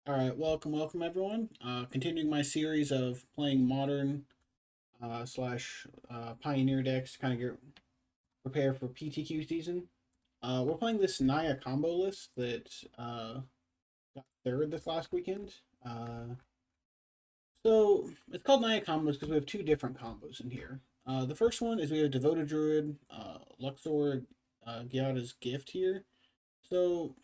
All right, welcome everyone. Continuing my series of playing modern slash pioneer decks to kind of get prepare for PTQ season. We're playing this Naya combo list that got third this last weekend. So it's called Naya Combos because we have two different combos in here. The first one is we have Devoted Druid, Luxor, Gyada's Gift here. So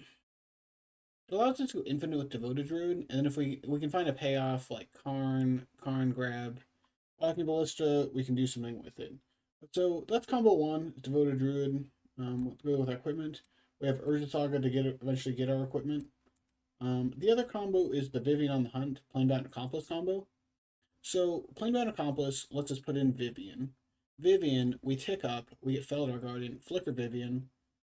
it allows us to go infinite with Devoted Druid, and then if we can find a payoff like Karn grab, Blacking Ballista, we can do something with it. So that's combo one, Devoted Druid. Go with equipment. We have Urza Saga to eventually get our equipment. The other combo is the Vivian on the Hunt, Planebound Accomplice combo. So Planebound Accomplice lets us put in Vivian. Vivian, we tick up, we get Feldar Guardian, Flicker Vivian,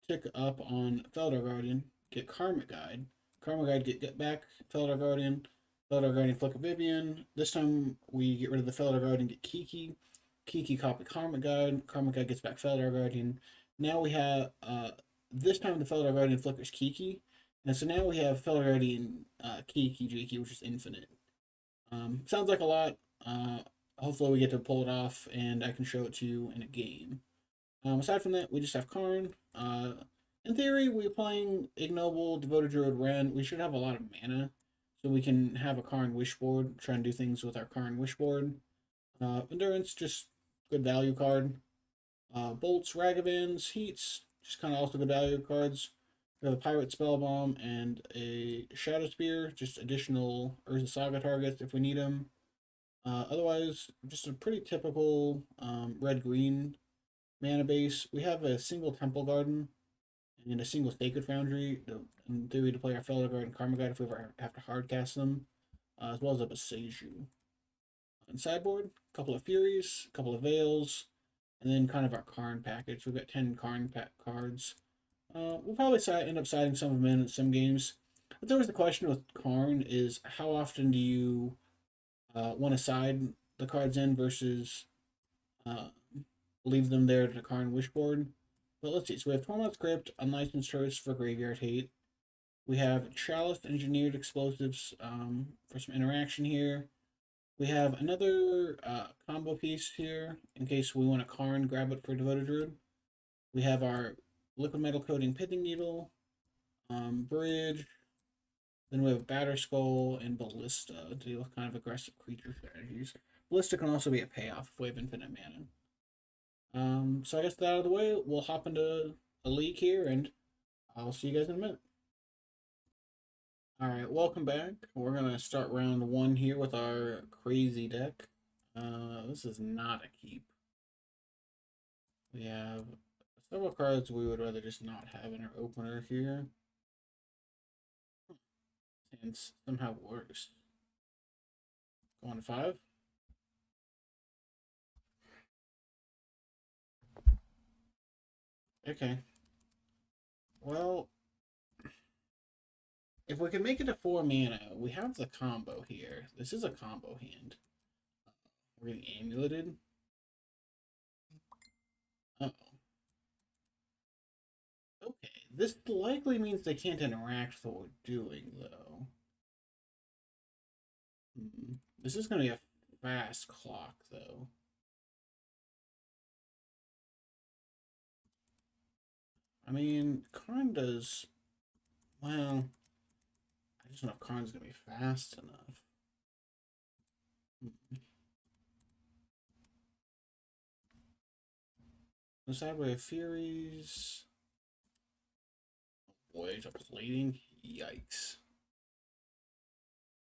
tick up on Feldar Guardian, get Karmic Guide. Karmic Guide get back Feldar Guardian. Feldar Guardian Flicker Vivian. This time we get rid of the Feldar Guardian, get Kiki. Kiki copy Karmic Guide. Karmic Guide gets back Feldar Guardian. Now we have this time the Feldar Guardian flickers Kiki. And so now we have Feldar Guardian Kiki Jakey, which is infinite. Sounds like a lot. Hopefully we get to pull it off and I can show it to you in a game. Aside from that, we just have Karn. In theory, we're playing Ignoble, Devoted Druid, Ren. We should have a lot of mana, so we can have a Karn Wish board, try and do things with our Karn Wish board. Endurance, just good value card. Bolts, Ragavans, Heats, just kind of also good value cards. We have a Pirate Spell Bomb and a Shadow Spear, just additional Urza Saga targets if we need them. Otherwise, just a pretty typical red green mana base. We have a single Temple Garden and a single Sacred Foundry, in theory, to play our Felder Guard and Karma Guide if we ever have to hardcast them, as well as a Boseiju. On sideboard, a couple of Furies, a couple of Veils, and then kind of our Karn package. We've got 10 Karn cards. We'll probably end up siding some of them in some games. But there was the question with Karn is how often do you want to side the cards in versus uh, leave them there to Karn Wishboard. But let's see. So we have Tormod's Crypt, Unlicensed Choice for Graveyard Hate. We have Chalice Engineered Explosives for some interaction here. We have another combo piece here in case we want a Karn grab it for Devoted Druid. We have our Liquid Metal Coating Pithing Needle, Bridge. Then we have Batter Skull and Ballista to deal with kind of aggressive creature strategies. Ballista can also be a payoff if we have infinite mana. So I guess that out of the way, we'll hop into a league here, and I'll see you guys in a minute. All right, welcome back. We're gonna start round one here with our crazy deck. This is not a keep. We have several cards we would rather just not have in our opener here, and somehow worse. Going to 5. Okay. Well, if we can make it a 4 mana, we have the combo here. This is a combo hand. We're getting amuleted. Uh-oh. Okay, this likely means they can't interact with what we're doing, though. This is going to be a fast clock, though. I mean, Karn does... Well, I just don't know if Karn's going to be fast enough. The Sideway of Furies... Oh boy, it's a plating? Yikes.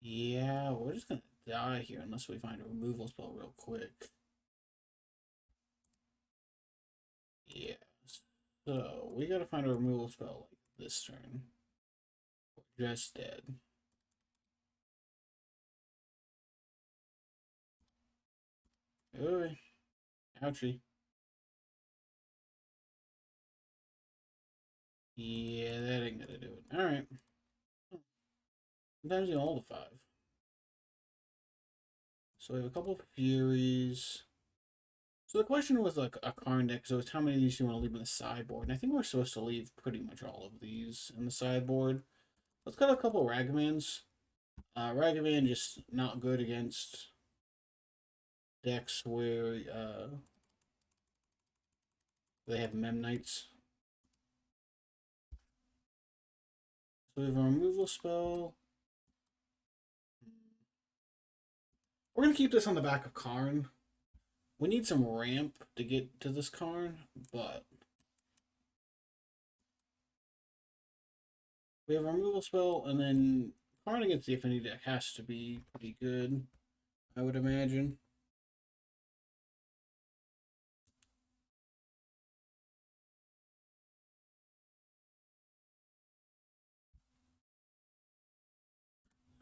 Yeah, we're just going to die here unless we find a removal spell real quick. Yeah. So, we gotta find a removal spell like this turn. We're just dead. Oy. Ouchie. Yeah, that ain't gonna do it. Alright. Sometimes you hold a 5. So we have a couple of Furies. So the question was like a Karn deck, so it's how many of these you want to leave in the sideboard. And I think we're supposed to leave pretty much all of these in the sideboard. Let's cut a couple Ragmans. Ragavan just not good against decks where they have Memnites. So we have a removal spell. We're gonna keep this on the back of Karn. We need some ramp to get to this Karn, but we have a removal spell, and then Karn against the Affinity deck has to be pretty good, I would imagine.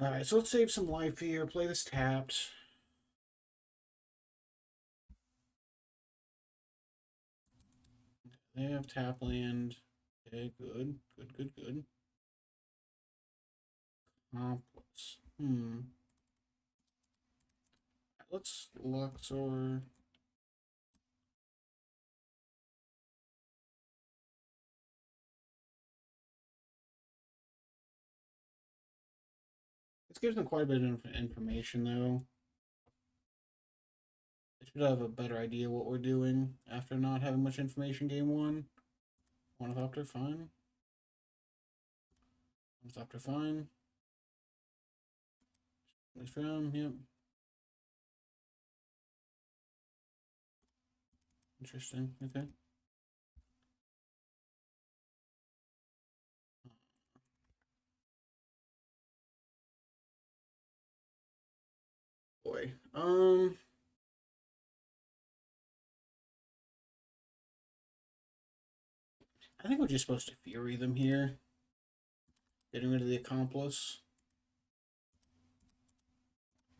Alright, so let's save some life here. Play this tapped. They have tap land. Okay, good. Good, good, good. Complex. Let's Luxor. This gives them quite a bit of information, though. They should have a better idea what we're doing after not having much information game one. Ornithopter, fine. Ornithopter, fine. Nice round, yep. Interesting, okay. Boy. I think we're just supposed to Fury them here. Getting rid of the Accomplice.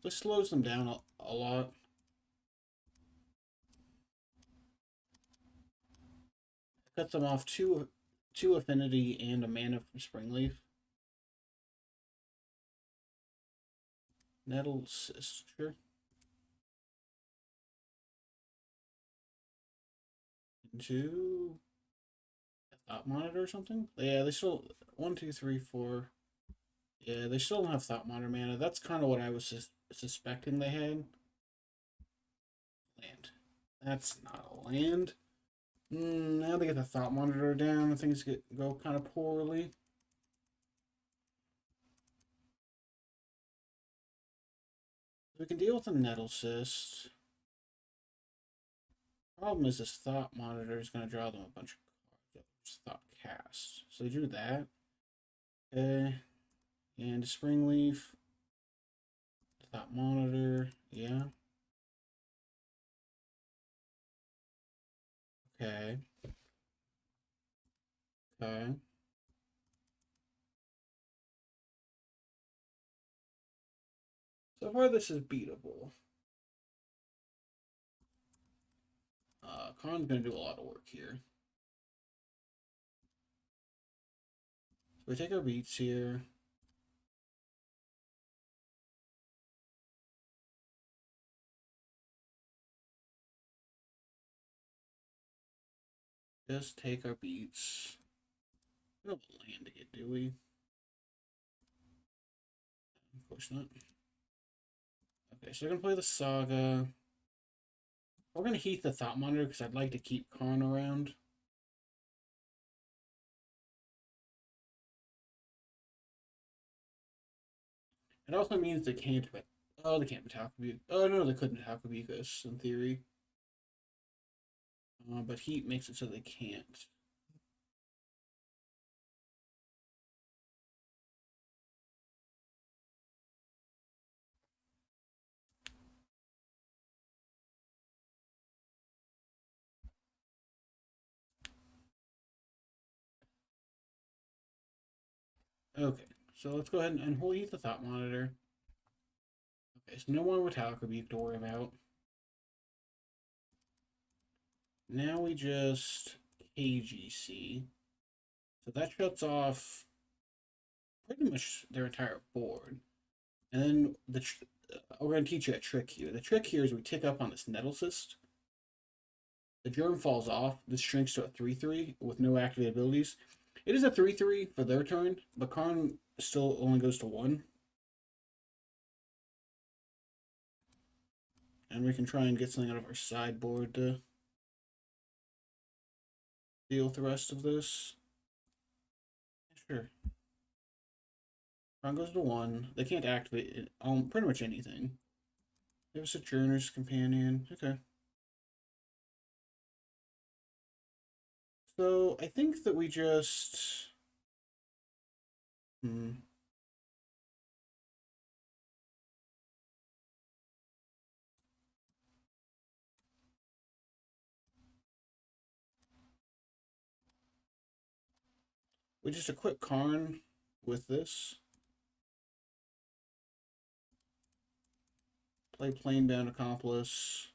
This slows them down a lot. Cuts them off two affinity and a mana from Springleaf. Nettle Sister. Into a Thought Monitor or something? Yeah, they still 1, 2, 3, 4. Yeah, they still don't have Thought Monitor mana. That's kind of what I was suspecting they had. Land. That's not a land. Now they get the Thought Monitor down. Things go kind of poorly. We can deal with the Nettle Cyst. Problem is this Thought Monitor is going to draw them a bunch of cards. Thought Cast. So they drew that. Okay. And Springleaf. Thought Monitor. Yeah. Okay. Okay. So far, this is beatable. Khan's going to do a lot of work here. So we take our beats here. Just take our beats. We don't have land to get, do we? Of course not. Okay, so we're going to play the Saga. We're going to heat the Thought Monitor because I'd like to keep Karn around. It also means they can't. Oh, they can't attack Takubi. Oh no, they couldn't attack Takubikas in theory. But heat makes it so they can't. Okay, so let's go ahead and we'll heat the Thought Monitor. Okay, so no more Takubi to worry about. Now we just KGC. So that shuts off pretty much their entire board. And then we're going to teach you a trick here. The trick here is we tick up on this Nettle Cyst. The germ falls off. This shrinks to a 3/3 with no activated abilities. It is a 3/3 for their turn, but Karn still only goes to 1. And we can try and get something out of our sideboard to deal with the rest of this. Sure. Crown goes to 1. They can't activate it on pretty much anything. They have a Sojourner's Companion. Okay. So I think that we just. Hmm. We just equip Karn with this. Play Planebound Accomplice.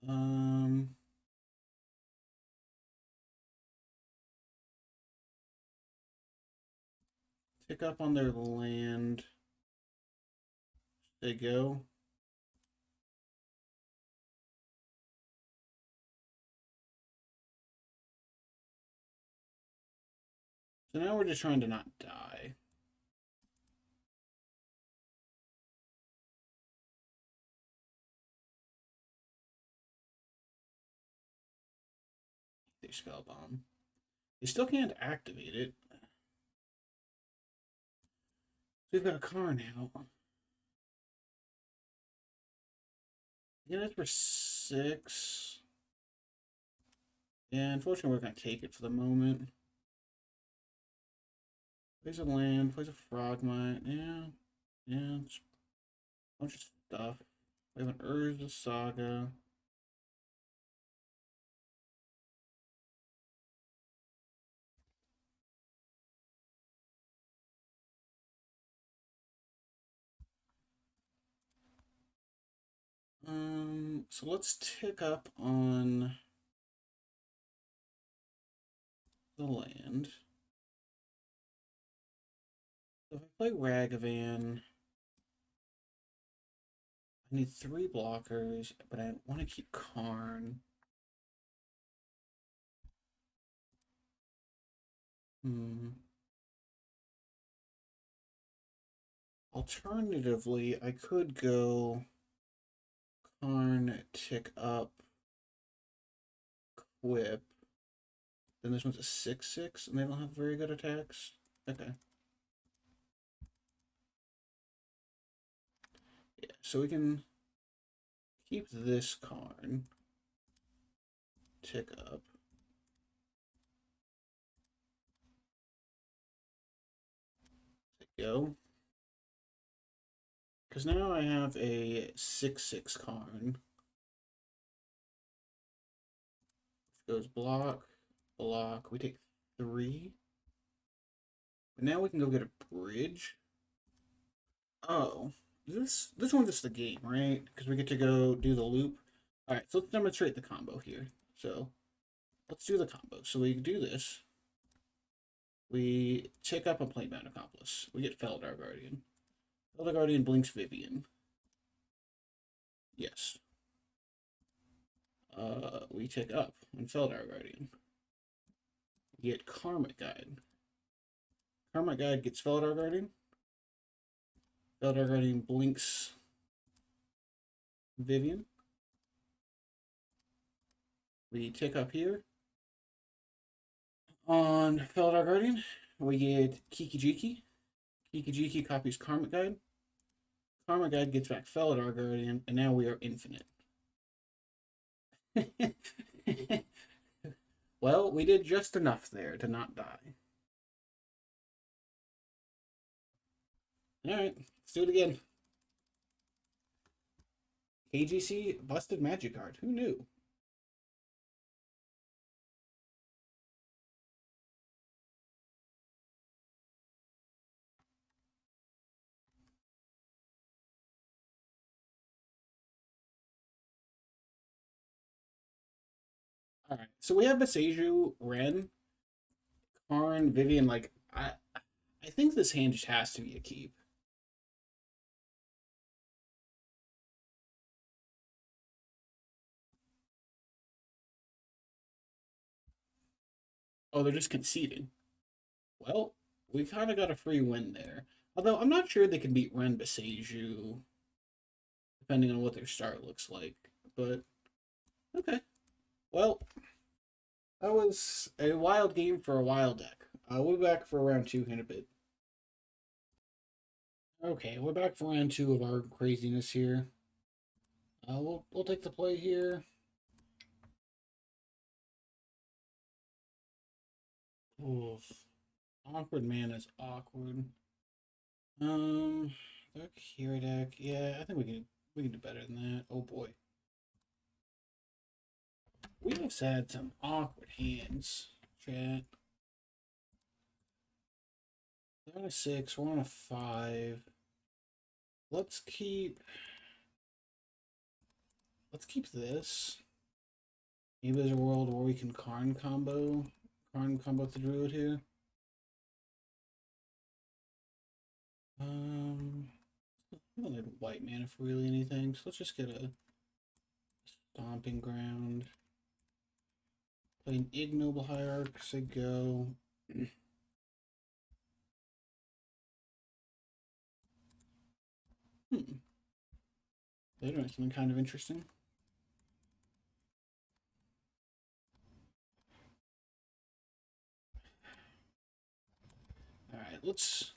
Um. Pick up on their land. They go. So now we're just trying to not die. They spell bomb. They still can't activate it. So we've got a car now. Get it for 6. Yeah, unfortunately, we're going to take it for the moment. Plays a land, plays a frogmite. Yeah, yeah, it's a bunch of stuff. We have an Urza Saga. So let's tick up on the land. So if I play Ragavan, I need 3 blockers, but I want to keep Karn. Hmm. Alternatively, I could go Karn, tick up, Quip. Then this one's a 6/6, and they don't have very good attacks. Okay. Yeah, so we can keep this Karn, tick up. Go. Because now I have a 6/6 Karn. Goes block, block. We take 3. But now we can go get a bridge. Oh, this one's just the game, right? Because we get to go do the loop. All right, so let's demonstrate the combo here. So let's do the combo. So we do this. We check up on Planebound Accomplice. We get Feldar Guardian. Feldar Guardian blinks Vivian. Yes. We tick up on Feldar Guardian. We get Karmic Guide. Karmic Guide gets Feldar Guardian. Feldar Guardian blinks Vivian. We tick up here. On Feldar Guardian, we get Kiki Jiki. Kiki Jiki copies Karmic Guide. Karmic Guide gets back Feldar Guardian, and now we are infinite. Well, we did just enough there to not die. Alright, let's do it again. KGC busted magic card. Who knew? Alright, so we have Beseju, Ren, Karn, Vivian. Like, I think this hand just has to be a keep. Oh, they're just conceding. Well, we kind of got a free win there. Although I'm not sure they can beat Ren Beseju depending on what their start looks like. But okay, well, that was a wild game for a wild deck. We'll be back for round two in a bit. Okay, we're back for round two of our craziness here. We'll take the play here. Oof. Awkward man is awkward. Dark hero deck. Yeah, I think we can do better than that. Oh boy. We have had some awkward hands, chat. They're on a 6, we're on a 5. Let's keep this. Maybe there's a world where we can Karn combo the druid here. We don't need white mana for really anything, so let's just get a stomping ground. Play an ignoble hierarch, so go. They're doing something kind of interesting. Alright, let's.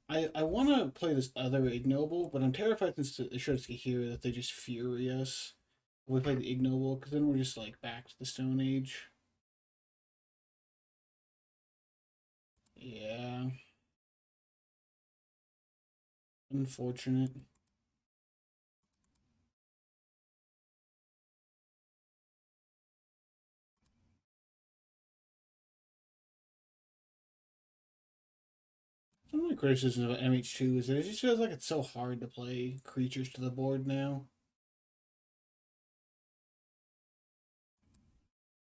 I want to play this other ignoble, but I'm terrified since the shows here that they just fury us. We play the ignoble, because then we're just like back to the Stone Age. Yeah. Unfortunate. Some of my criticisms about MH2 is that it just feels like it's so hard to play creatures to the board now.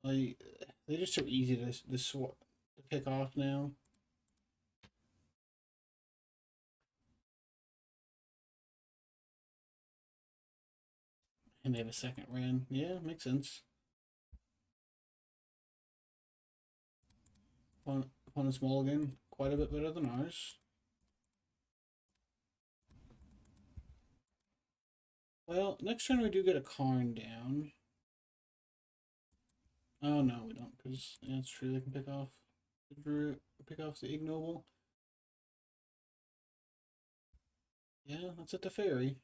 Like, they're just so easy to pick off now. And they have a second ran. Yeah, makes sense. Opponent's mulligan, quite a bit better than ours. Well, next turn we do get a Karn down. Oh no, we don't, because yeah, it's true. They can pick off the ignoble. Yeah, that's at the ferry.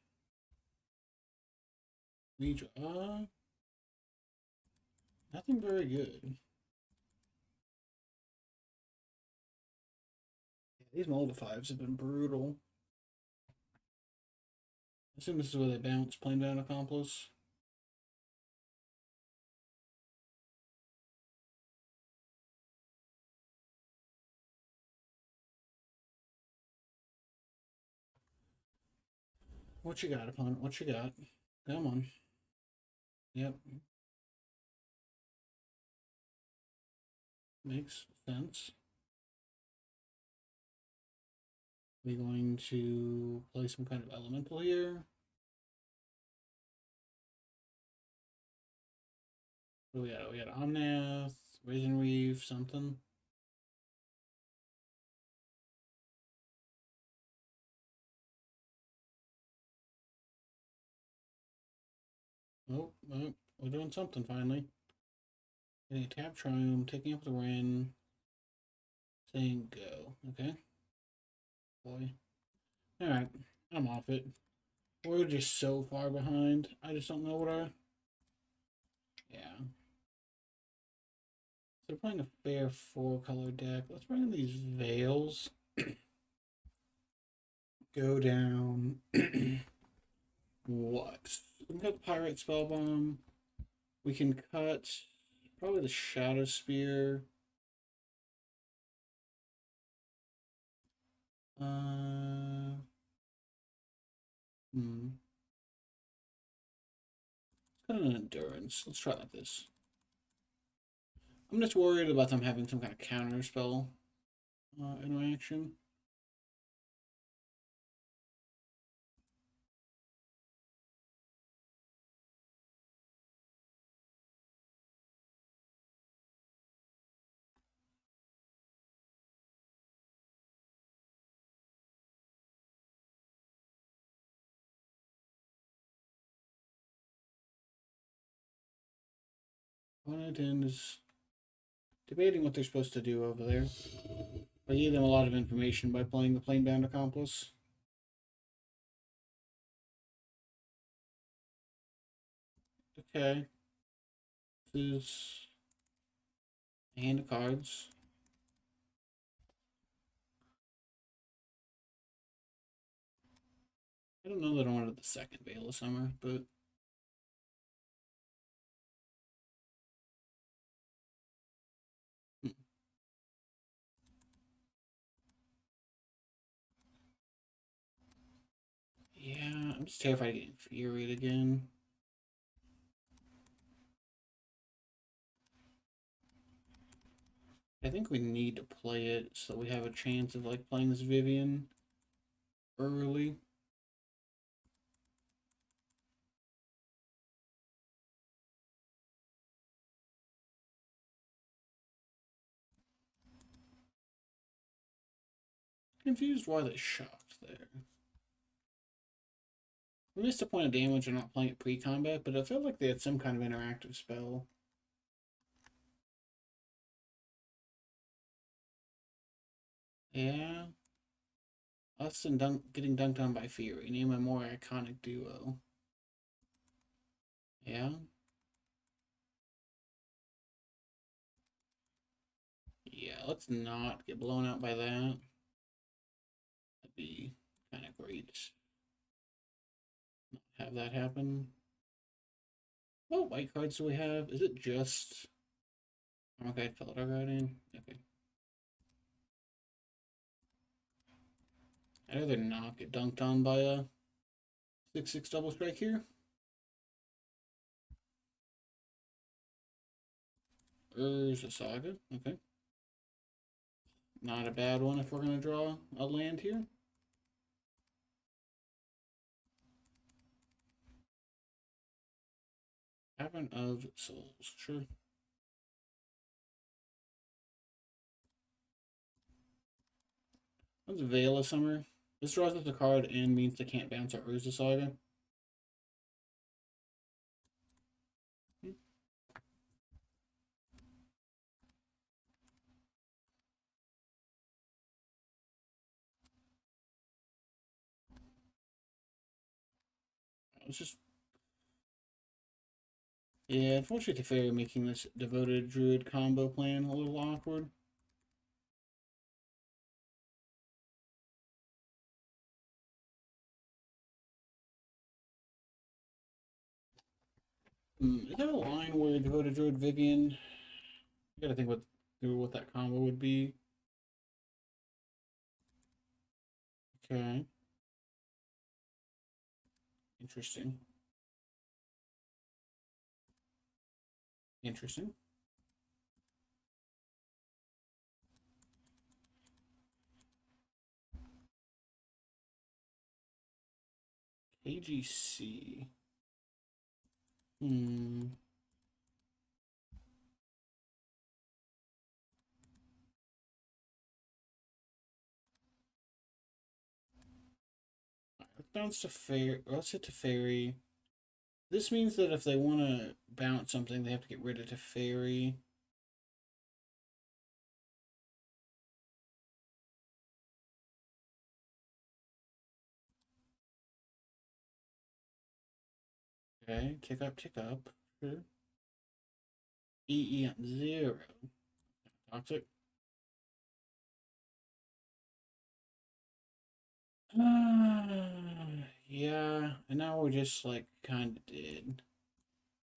We draw. Nothing very good. Yeah, these multifives have been brutal. I assume this is where they bounce, playing down accomplice. What you got, opponent? What you got? Come on. Yep. Makes sense. We going to play some kind of elemental here. What do we got? We got Omnath, Raisin Reef, something. Oh, we're doing something finally. Getting a tap triumph, taking up the Ren, saying go. Okay. Boy. Alright, I'm off it. We're just so far behind. I just don't know what our. Yeah. So we're playing a fair 4-color deck. Let's bring in these Veils. Go down. What? We can cut the Pirate Spellbomb. We can cut probably the Shadow Spear. Hmm. Let's cut an Endurance. Let's try like this. I'm just worried about them having some kind of counter spell interaction. opponent is debating what they're supposed to do over there. I gave them a lot of information by playing the Planebound Accomplice. Okay. This is a hand of cards. I don't know that I wanted the second Veil of Summer, but yeah, I'm just terrified of getting Furied again. I think we need to play it so we have a chance of like playing this Vivian early. Confused why they shocked there. We missed a point of damage and not playing it pre-combat, but I felt like they had some kind of interactive spell. Yeah. Us and getting dunked on by Fury. Name a more iconic duo. Yeah. Yeah, let's not get blown out by that. That'd be kind of great. Not have that happen. What white cards do we have? Is it just... Okay, Felder Guardian? Okay. I'd rather not get dunked on by a 6/6 double strike here. Urza Saga, okay. Not a bad one if we're going to draw a land here. Cavern of Souls, sure. That's Veil of Summer. This draws us a card and means they can't bounce our Urza Saga. It's just... Yeah, unfortunately, Teferi making this Devoted Druid combo plan a little awkward. Is there a line where Devoted Druid Vivian? I gotta think through what that combo would be. Okay. Interesting. Interesting. AGC. Hmm. Let's bounce to Fairy. Let's hit to Fairy. This means that if they want to bounce something, they have to get rid of Teferi. Okay, kick up, kick up. Sure. EE on 0. Toxic. Yeah, and now we're just like kind of dead.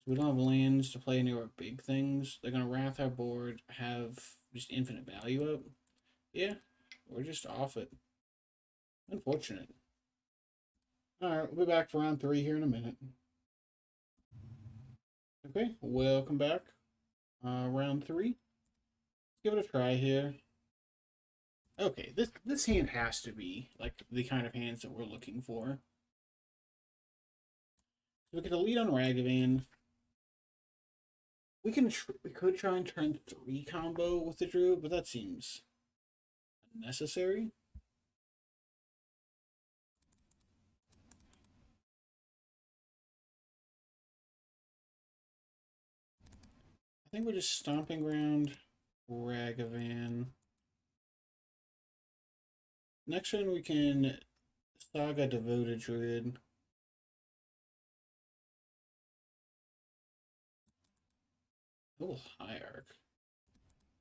We don't have lands to play any of our big things. They're gonna wrath our board, have just infinite value up. Yeah, we're just off it. Unfortunate. Alright, we'll be back for round 3 here in a minute. Okay, welcome back. Round 3. Let's give it a try here. Okay, this hand has to be like the kind of hands that we're looking for. So we get a lead on Ragavan. We could try and turn 3 combo with the Druid, but that seems unnecessary. I think we're just Stomping Ground, Ragavan. Next turn we can Saga Devoted Druid. Oh, Hierarch.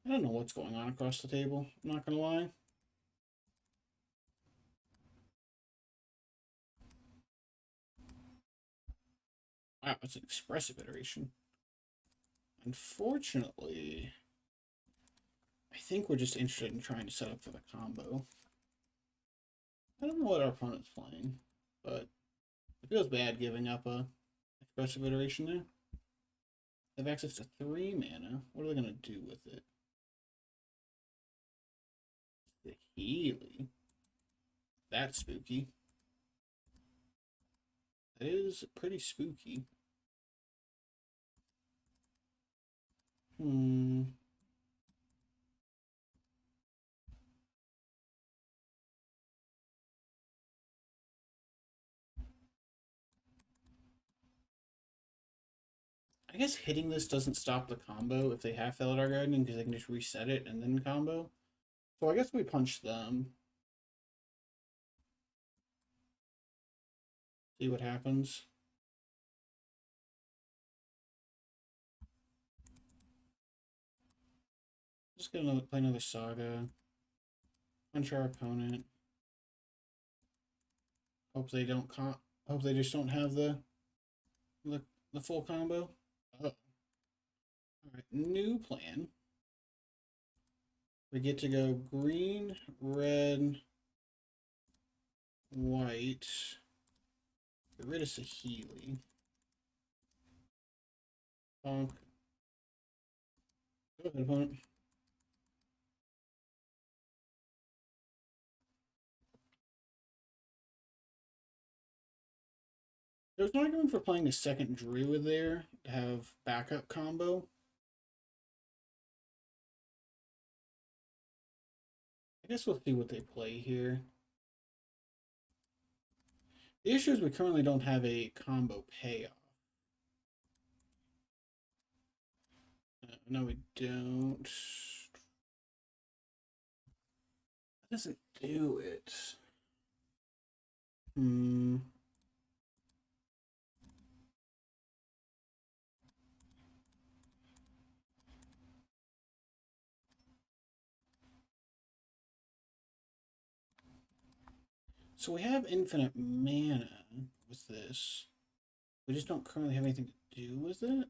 I don't know what's going on across the table, I'm not gonna lie. Wow, that's an expressive iteration. Unfortunately, I think we're just interested in trying to set up for the combo. I don't know what our opponent's playing, but it feels bad giving up a expressive iteration there. They have access to 3 mana. What are they going to do with it? The Healy. That's spooky. That is pretty spooky. I guess hitting this doesn't stop the combo if they have Felidar Gardening because they can just reset it and then combo. So I guess we punch them. See what happens. Just gonna play another Saga. Punch our opponent. Hope they don't hope they just don't have the, the full combo. Oh. Alright, new plan. We get to go green, red, white. Get rid of Saheeli. Bonk. Go ahead, opponent. There's no argument for playing a second Druid there to have backup combo. I guess we'll see what they play here. The issue is we currently don't have a combo payoff. No, we don't. That doesn't do it. So we have infinite mana with this. We just don't currently have anything to do with it.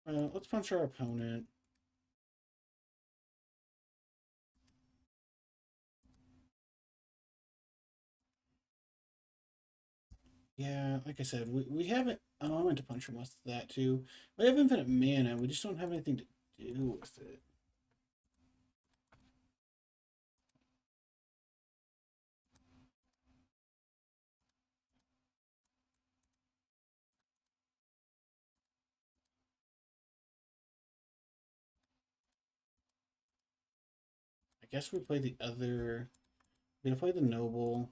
Let's punch our opponent. Yeah, like I said, we haven't. Oh, I meant to punch him with that too. We have infinite mana. We just don't have anything to do with it. I guess we play the other. We're gonna play the noble.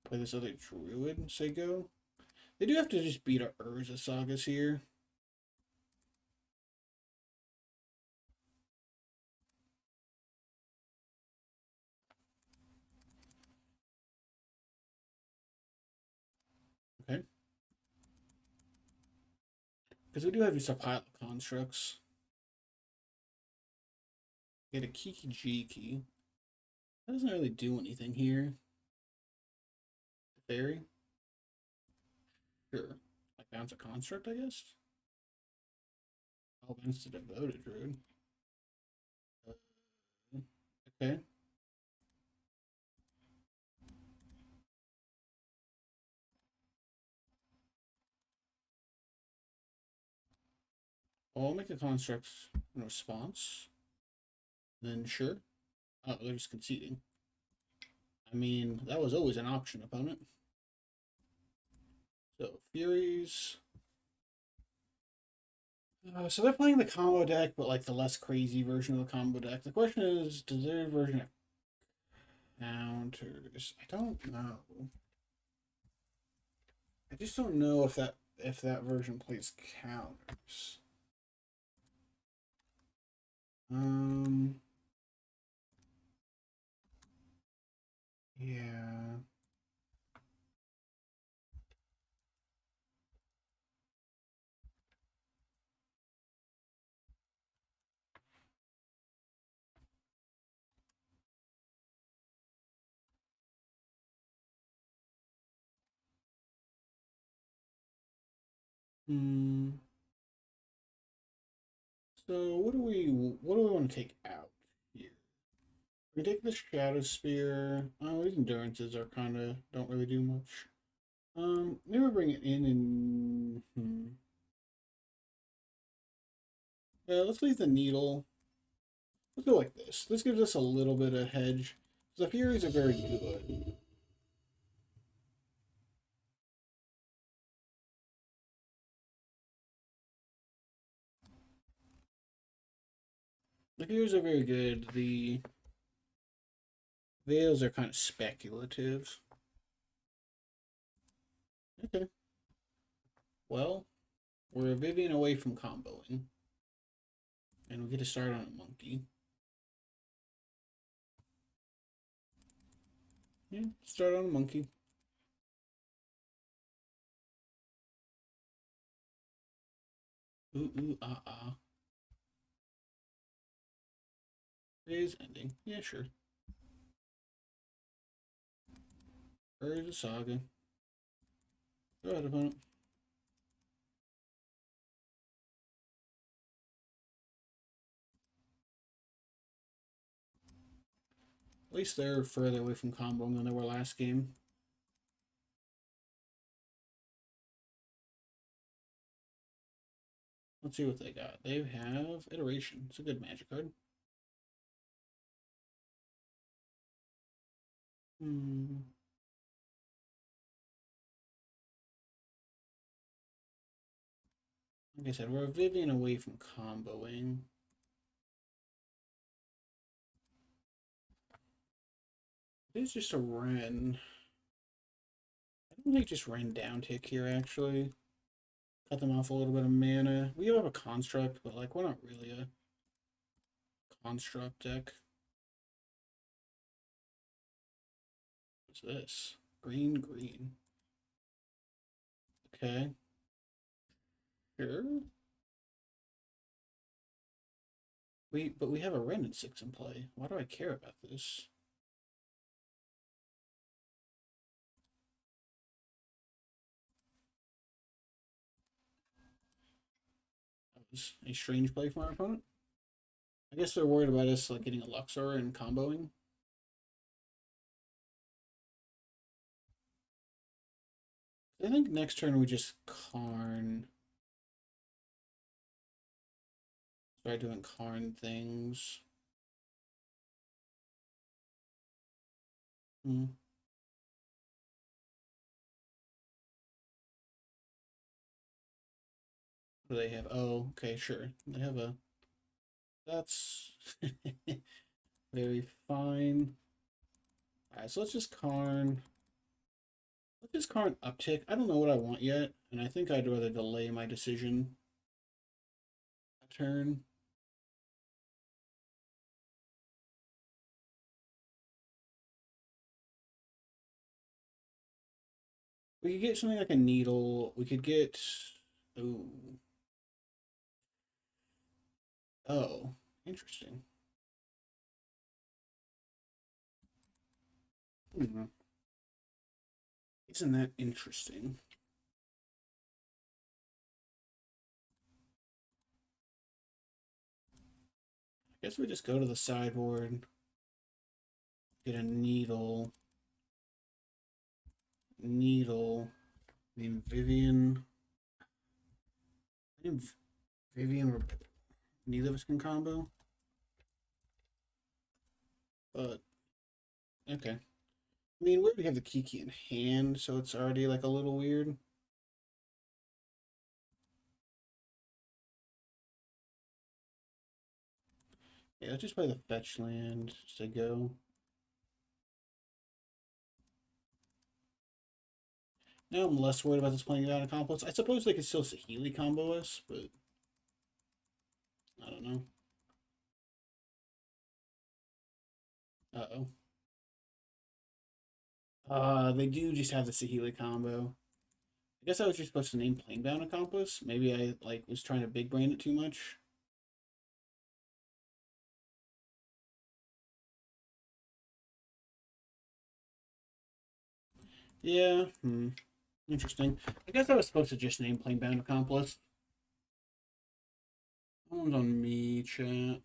Play this other druid. Say go. They do have to just beat our Urza sagas here. Okay. Because we do have just a pile of constructs. Get a Kiki Jiki. That doesn't really do anything here. Fairy? Sure. Like bounce a construct, I guess? Oh, bounce to devoted druid. Okay. Well, I'll make a construct in response. Then sure. Oh, they're just conceding. I mean, that was always an option, opponent. So, Furies. So they're playing the combo deck, but like the less crazy version of the combo deck. The question is, does their version Counters. I don't know. I just don't know if that version plays counters. Um. Yeah. Hmm. So what do we want to take out here? We take the Shadow Spear. Oh, these endurances are kind of don't really do much. Maybe bring it in and let's leave the needle. Let's go like this. This gives us a little bit of hedge. The Furies are very good. The Furies are very good. The Veils are kind of speculative. Okay. Well, we're a Vivian away from comboing. And we get to start on a monkey. Yeah, start on a monkey. Ooh, ooh, ah, ah. Phase ending. Yeah, sure. Where's the saga? Go ahead, opponent. At least they're further away from comboing than they were last game. Let's see what they got. They have Iteration. It's a good magic card. Hmm. Like I said, we're a Vivian away from comboing. It's just a Ren. I don't think just Ren down tick here, actually. Cut them off a little bit of mana. We have a Construct, but, like, we're not really a Construct deck. What's this? Green, green. Okay. Sure. But we have a Ren at 6 in play. Why do I care about this? That was a strange play from our opponent. I guess they're worried about us like getting a Luxor and comboing. I think next turn we just Karn. Start doing Karn things. Hmm. What do they have? Oh, okay, sure. They have a. That's very fine. Alright, so let's just Karn. Let's just Karn uptick. I don't know what I want yet, and I think I'd rather delay my decision a turn. We could get something like a needle. We could get. Ooh. Oh. Interesting. Hmm. Isn't that interesting? I guess we just go to the sideboard, get a needle. Needle. I mean, Vivian. I think Vivian or neither of us can combo. But, okay. I mean, we already have the Kiki in hand, so it's already like a little weird. Yeah, let's just play the fetch land just to go. Now I'm less worried about this playing down accomplice. I suppose they could still Saheeli combo us, but I don't know. Uh-oh. They do just have the Saheeli combo. I guess I was just supposed to name Plainbound Accomplice. Maybe I like was trying to big brain it too much. Yeah, interesting. I guess I was supposed to just name Plainbound Accomplice. That one's on me, chat.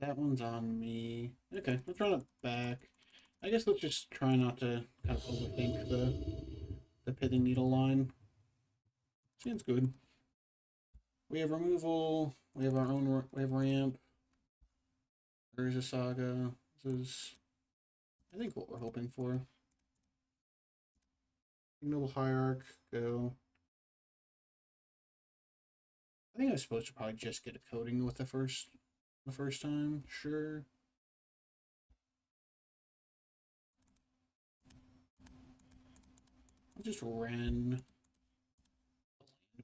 That one's on me. Okay, let's run it back. I guess let's just try not to kind of overthink the pitting needle line. Seems good. We have removal. We have our own. We have ramp. There's a saga. This is, I think, what we're hoping for. Noble Hierarch. Go. I think I was supposed to probably just get a coding with the first time. Sure. I'll just ran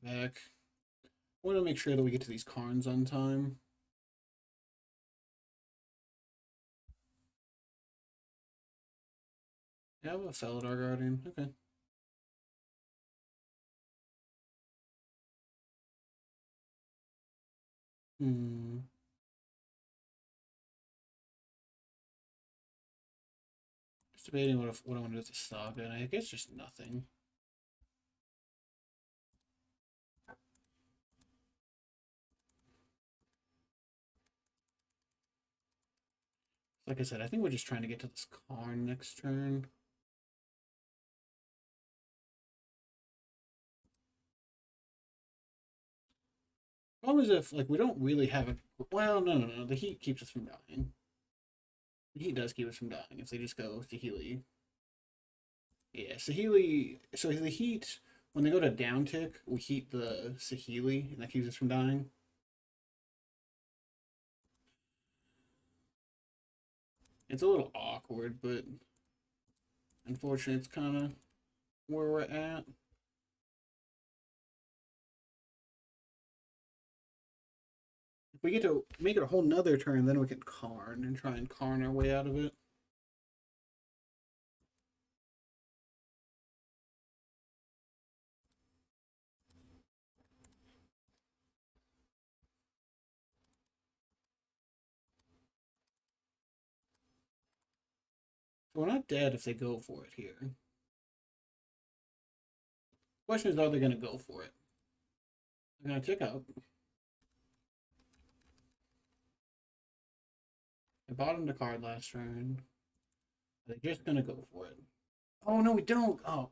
back. I want to make sure that we get to these Karns on time. I have a Felidar Guardian. Okay. Hmm. Just debating what I want to do with the Saga, and I guess just nothing. Like I said, I think we're just trying to get to this Karn next turn. Problem is if like we don't really have a well, no. The heat keeps us from dying. The heat does keep us from dying if they just go to Healy. Yeah, Saheeli. So the heat when they go to down tick, we heat the Saheeli, and that keeps us from dying. It's a little awkward, but unfortunately, it's kind of where we're at. If we get to make it a whole nother turn, then we can Karn and try and Karn our way out of it. So we're not dead if they go for it here. The question is, are they going to go for it? They're going to tick up. I bottomed a card last turn. Are they just going to go for it? Oh, no, we don't. Oh,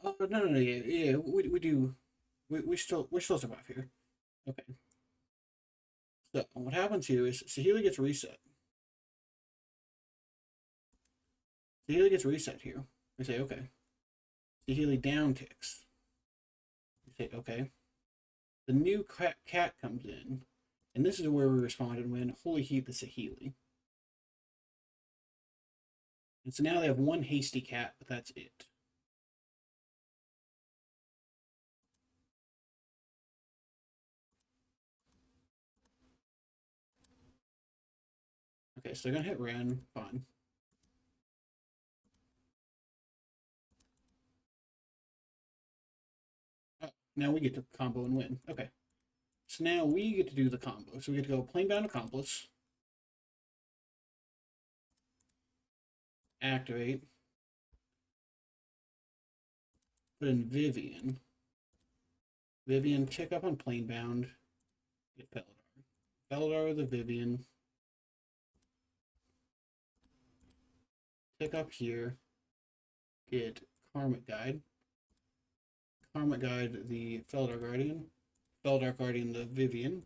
Oh, no. Yeah, we do. We still survive here. Okay. So what happens here is Saheeli gets reset. Saheeli gets reset here. We say, okay. Saheeli down ticks. We say, okay. The new cat comes in, and this is where we responded when Holy Heat the Saheeli. And so now they have one hasty cat, but that's it. Okay, so they're gonna hit Ren. Fine. Oh, now we get to combo and win. Okay. So now we get to do the combo. So we get to go Plainbound Accomplice, activate, put in Vivian. Vivian, check up on Plainbound, get Felidar. Felidar with a Vivian. Pick up here, get Karmic Guide. Karmic Guide the Felidar Guardian. Felidar Guardian the Vivian.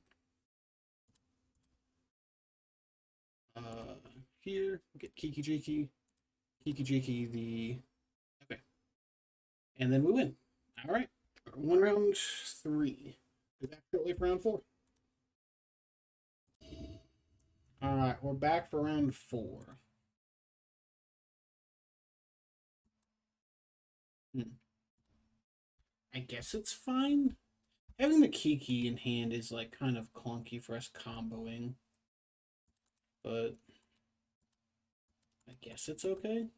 Here, get Kiki Jiki. Kiki Jiki the. Okay. And then we win. All right. One round three. We're back shortly for round four. All right. We're back for round four. I guess it's fine. Having the Kiki in hand is like kind of clunky for us comboing, but I guess it's okay.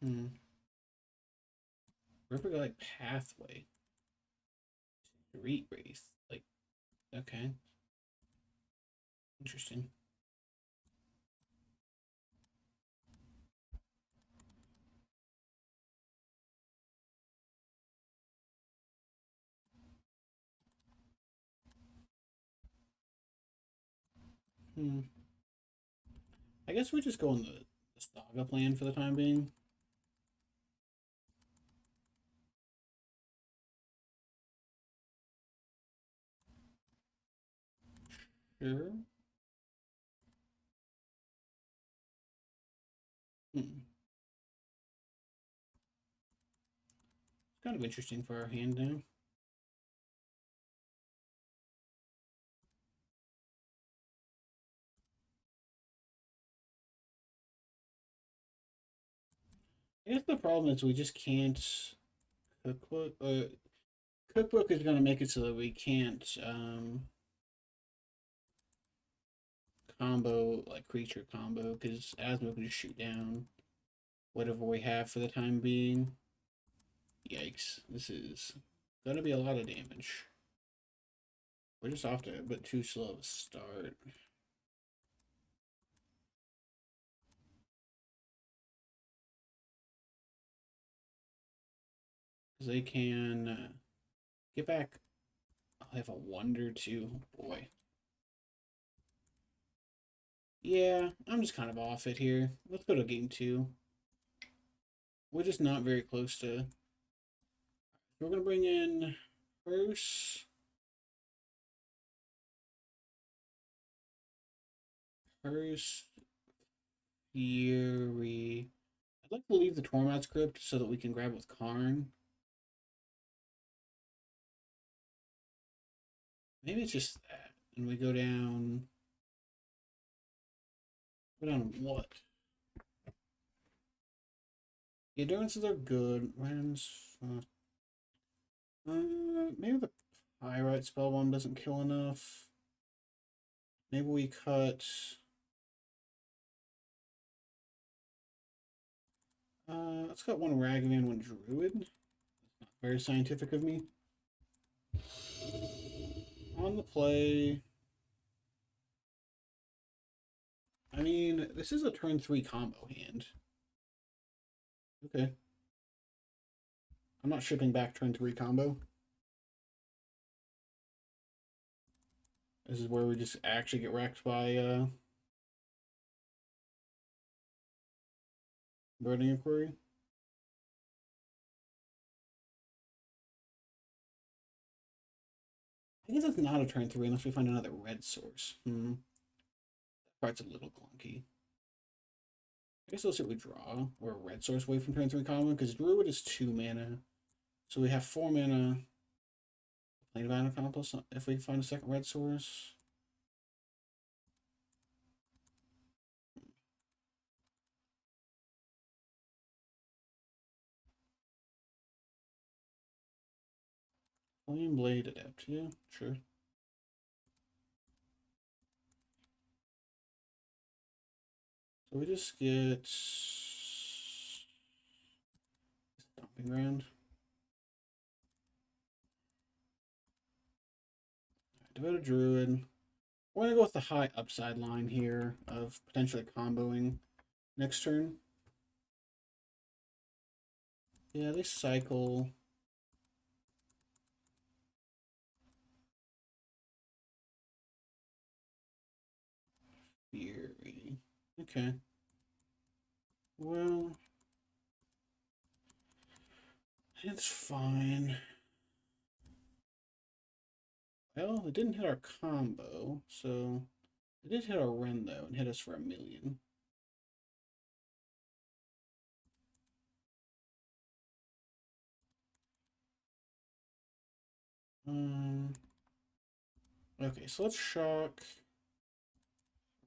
Hmm. Ripper like pathway. Street race. Like, okay. Interesting. Hmm. I guess we're just going the Saga plan for the time being. Sure. Hmm. It's kind of interesting for our hand now. I guess the problem is we just can't cookbook. Cookbook is going to make it so that we can't combo like creature combo because Asmo can just shoot down whatever we have for the time being. Yikes! This is gonna be a lot of damage. We're just off to a bit too slow of a start. Because they can get back. I'll have a wonder too. Boy. Yeah, I'm just kind of off it here. Let's go to game two. We're just not very close to. We're gonna bring in first. First Fury. I'd like to leave the Tormat script so that we can grab with Karn. Maybe it's just that. And we go down. Go down what? The endurances are good. Rams. Maybe the Pyrite spell one doesn't kill enough. Maybe we cut. Let's cut one Ragavan, one Druid. Not very scientific of me. On the play. I mean, this is a turn 3 combo hand. Okay. I'm not shipping back turn 3 combo. This is where we just actually get wrecked by Burning Inquiry. I guess it's not a turn 3 unless we find another red source. That part's a little clunky. I guess we'll see what we draw. Or a red source away from turn 3 combo, because Druid is 2 mana. So we have 4 mana. Plane of Accomplice if we find a second red source. Flame Blade Adept, yeah, sure. So we just get Stomping Ground. Devoted Druid. We're gonna go with the high upside line here of potentially comboing next turn. Yeah, they cycle. Fury. Okay. Well, it's fine. Well, it didn't hit our combo, so it did hit our Ren though and hit us for 1,000,000. Um. Okay, so let's shock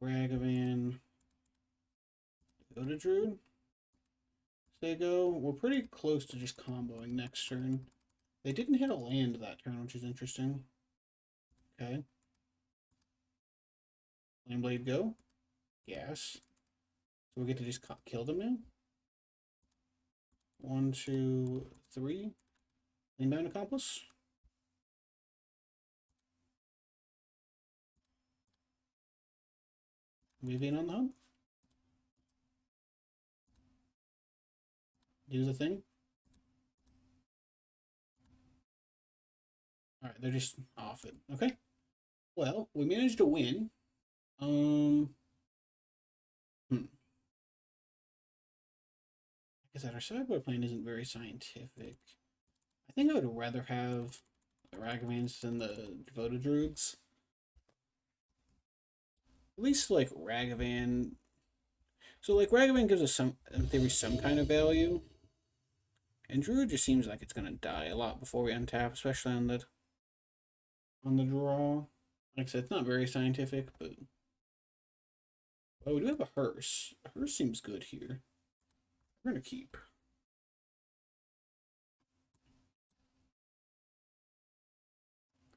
Ragavan. Go to Druid. So they go. We're pretty close to just comboing next turn. They didn't hit a land that turn, which is interesting. Okay. Landblade go. Gas. So we get to just kill them now. 1, 2, 3. Inbound accomplice. Moving on the hunt. Do the thing. Alright, they're just off it. Okay. Well, we managed to win. I guess that our sideboard plan isn't very scientific. I think I would rather have the Ragavans than the Devoted Druids. At least, like, Ragavan. So, like, Ragavan gives us some, in theory, some kind of value. And Druid just seems like it's gonna die a lot before we untap, especially on the draw. Like I said, it's not very scientific, but oh, we do have a hearse. A hearse seems good here. We're gonna keep.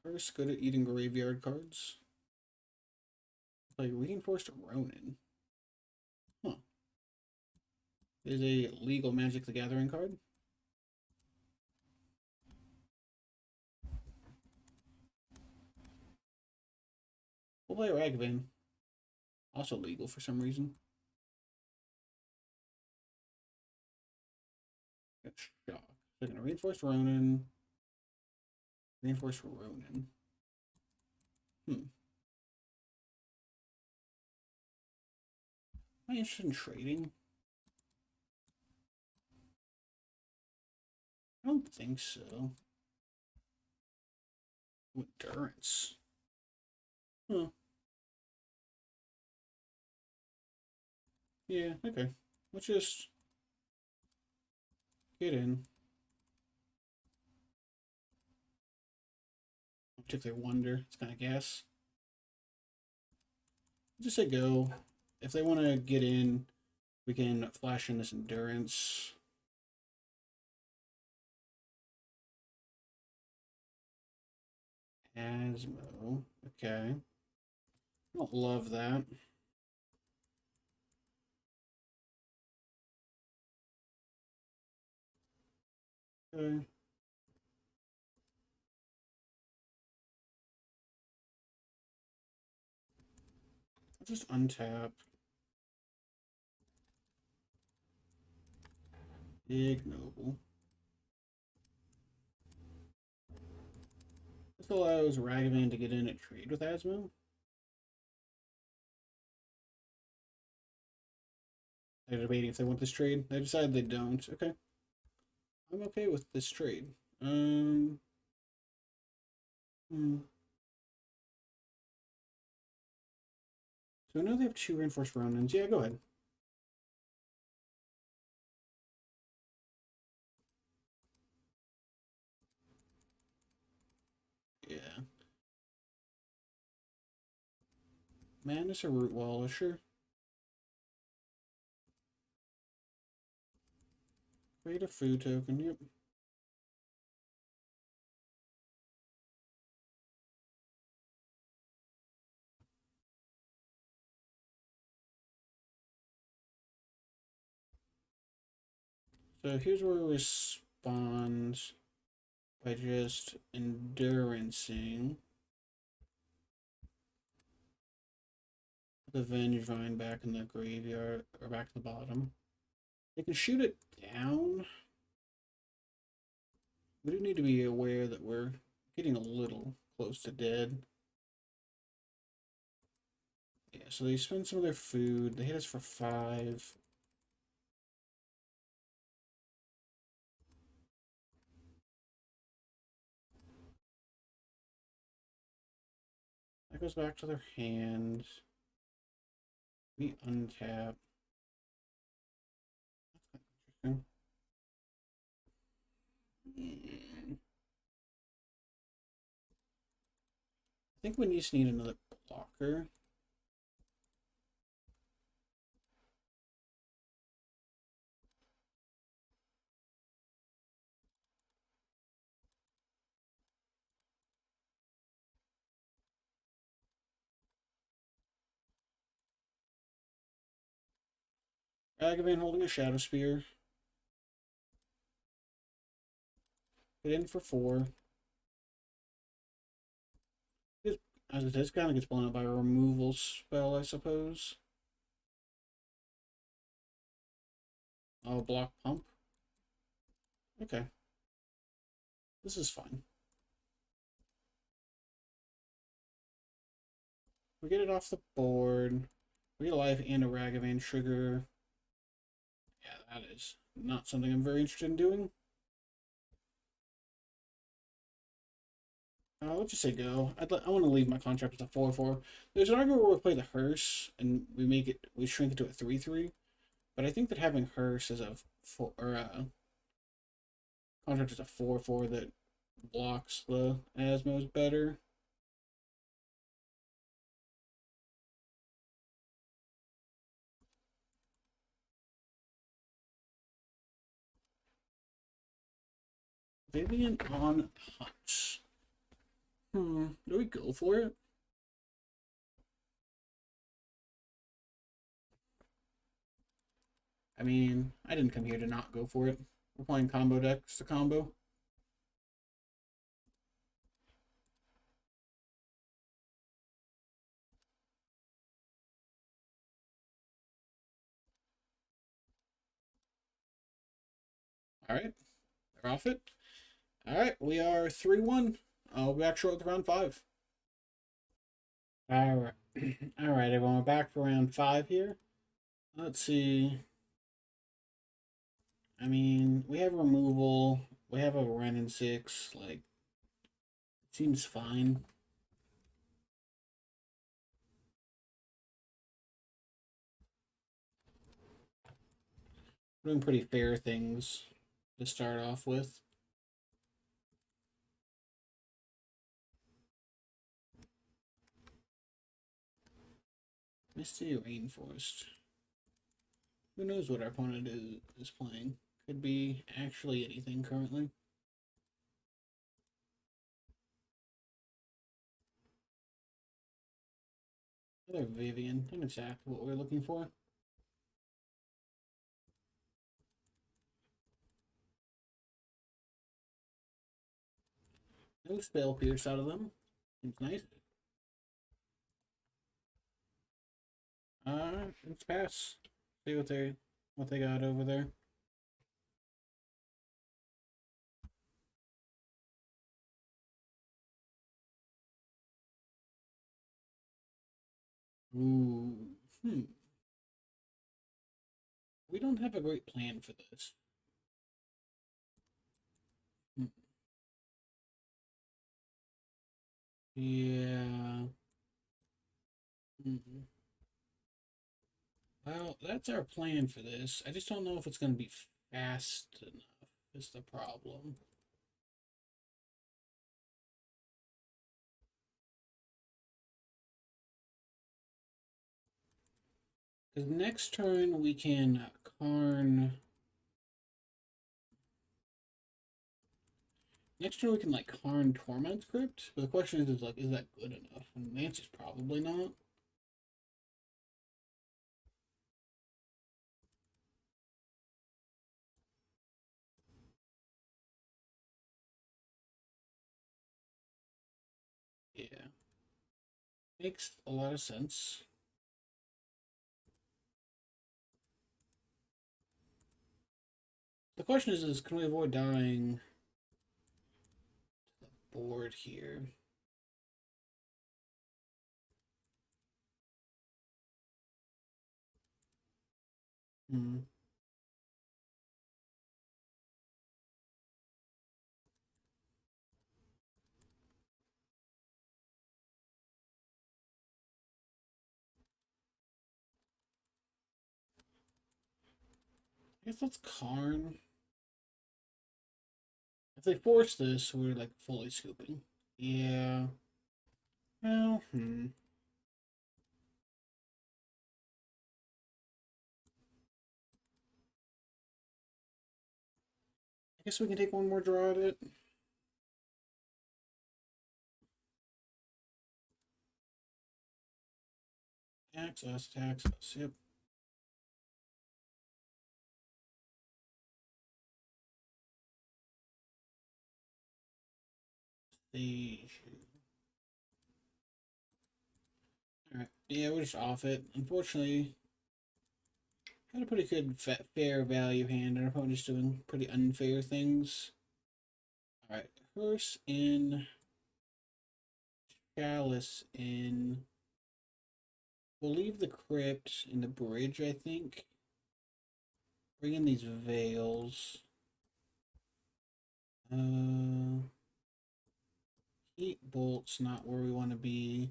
Hearse good at eating graveyard cards. Like Reinforced Ronin. Huh. Is a legal Magic the Gathering card. We'll play Ragavan. Also legal for some reason. Got Shock. So gonna Reinforced Ronin. Reinforced Ronin. Am I interested in trading? I don't think so. Endurance. Huh. Yeah, okay. Let's just get in. Particular wonder. It's kind of guess. Just say go. If they want to get in, we can flash in this endurance. Asmo. Okay. I don't love that. Okay. I'll just untap. Ignoble. This allows Ragavan to get in at trade with Asmo. They're debating if they want this trade. They decided they don't. Okay. I'm okay with this trade. Hmm. So I know they have 2 Reinforced Ronins. Yeah, go ahead. Yeah. Madness or Root Wall, sure. Create a food token, yep. So here's where we respond by just endurancing the Vengevine back in the graveyard, or back to the bottom. They can shoot it down. We do need to be aware that we're getting a little close to dead. Yeah, so they spend some of their food. They hit us for 5. That goes back to their hand. We untap. That's interesting. I think we just need another blocker. Ragavan holding a Shadow Spear. Get in for 4. This kind of gets blown up by a removal spell, I suppose. Oh, block pump. Okay. This is fine. We get it off the board. We get a life and a Ragavan trigger. Yeah, that is not something I'm very interested in doing. Let's just say go. I want to leave my contract with a 4/4. There's an argument where we play the hearse and we shrink it to a 3/3. But I think that having hearse as a contract as a 4/4 that blocks the Asmo is better. Vivian on Hunt. Do we go for it? I mean, I didn't come here to not go for it. We're playing combo decks to combo. Alright, they're off it. Alright, we are 3-1. I'll be back short with round 5. Alright. Alright, everyone, we're back for round 5 here. Let's see. I mean, we have removal. We have a Ren and 6. Like, it seems fine. Doing pretty fair things to start off with. Misty Rainforest. Who knows what our opponent is playing? Could be actually anything currently. Another Vivian. Not exactly what we're looking for. No spell pierce out of them. Seems nice. Let's pass. See what they got over there. Ooh. We don't have a great plan for this. Yeah. Well, that's our plan for this. I just don't know if it's going to be fast enough, is the problem. Because next turn we can Karn. Next turn we can like Karn Torment Crypt, but the question is like, is that good enough? And the answer is probably not. Yeah, makes a lot of sense. The question is can we avoid dying to the board here? Hmm. I guess that's Karn. If they force this, we're like fully scooping. Yeah. Well, I guess we can take one more draw at it. Tax us, yep. They. Alright. Yeah, we're just off it. Unfortunately, had a pretty good fair value hand, and our opponent just doing pretty unfair things. Alright. Hearse in. Chalice in. We'll leave the crypt in the bridge, I think. Bring in these veils. Heat bolt's not where we want to be.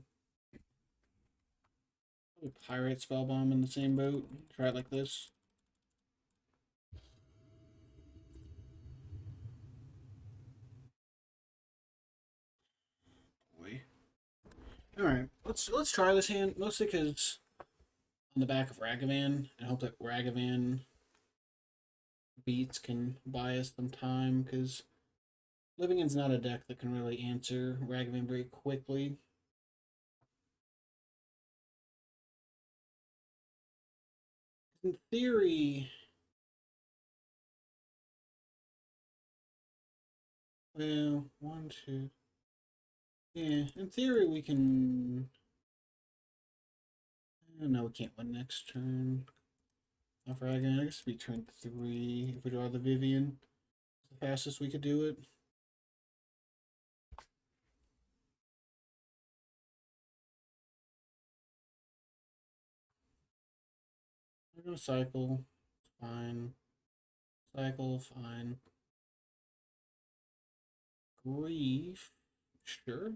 Probably pirate spell bomb in the same boat. Try it like this. Boy. All right, let's try this hand mostly because on the back of Ragavan and hope that Ragavan beats can buy us some time because Livingand's not a deck that can really answer Ragavan very quickly. In theory, well, one, two. Yeah, in theory we can. No, we can't win next turn. Off Ragavan, I guess it'd be turn 3 if we draw the Vivian. The fastest we could do it. We're gonna cycle. Fine. Cycle, fine. Grief. Sure.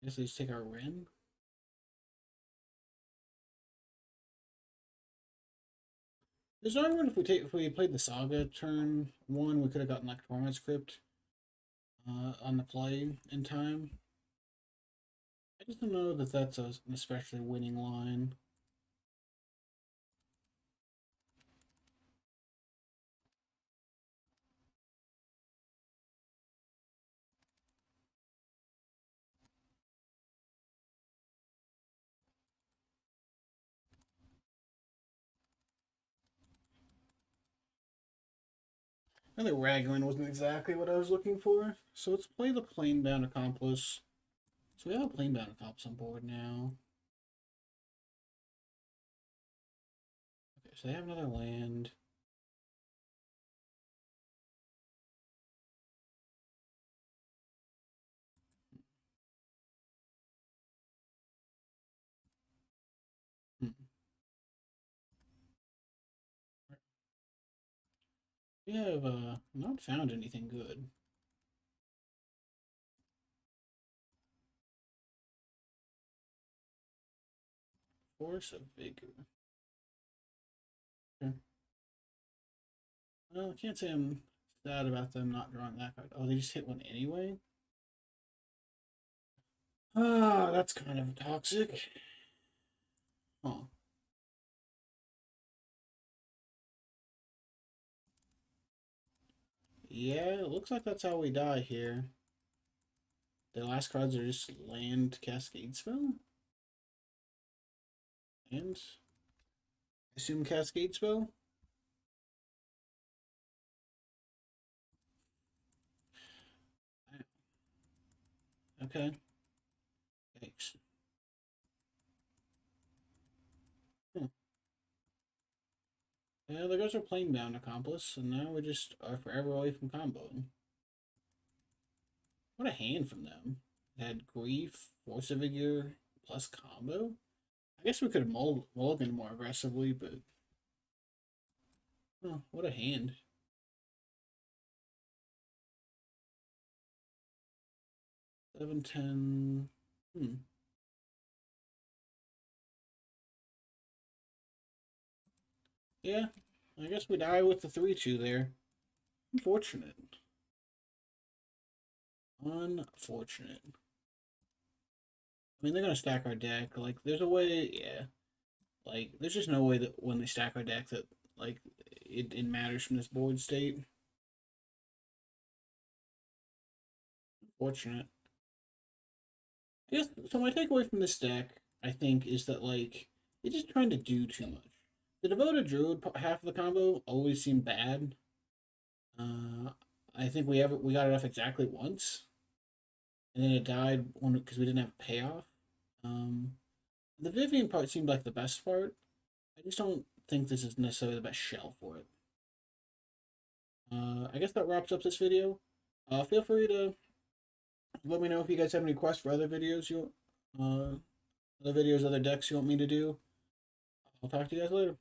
Guess we just take our Ren. There's no argument if we played the Saga turn 1, we could have gotten like Torment Script on the play in time. I just don't know that that's an especially winning line. I think Raglan wasn't exactly what I was looking for. So let's play the Planebound Accomplice. So we have a Planebound Accomplice on board now. Okay, so they have another land. Hmm. We have not found anything good. Force of Vigor. Okay. Well, I can't say I'm sad about them not drawing that card. Oh, they just hit one anyway? Ah, that's kind of toxic. Huh. Yeah, it looks like that's how we die here. The last cards are just land Cascade Spell? And assume Cascade Spell? Okay. Thanks. Hmm. Yeah, there goes our Planebound Accomplice, and now we just are forever away from comboing. What a hand from them. It had Grief, Force of Vigor, plus combo. I guess we could have mulliganed more aggressively, but oh, what a hand. 7-10. Hmm. Yeah, I guess we die with the 3-2 there. Unfortunate. Unfortunate. I mean, they're gonna stack our deck. Like, there's a way, yeah. Like, there's just no way that when they stack our deck that, like, it matters from this board state. Fortunate. I guess, so my takeaway from this deck, I think, is that, like, it's just trying to do too much. The Devoted Druid half of the combo always seemed bad. I think we got it off exactly once, and then it died because we didn't have a payoff. Um, the Vivian part seemed like the best part. I just don't think this is necessarily the best shell for it. I guess that wraps up this video. Feel free to let me know if you guys have any requests for other videos other videos, other decks you want me to do. I'll talk to you guys later.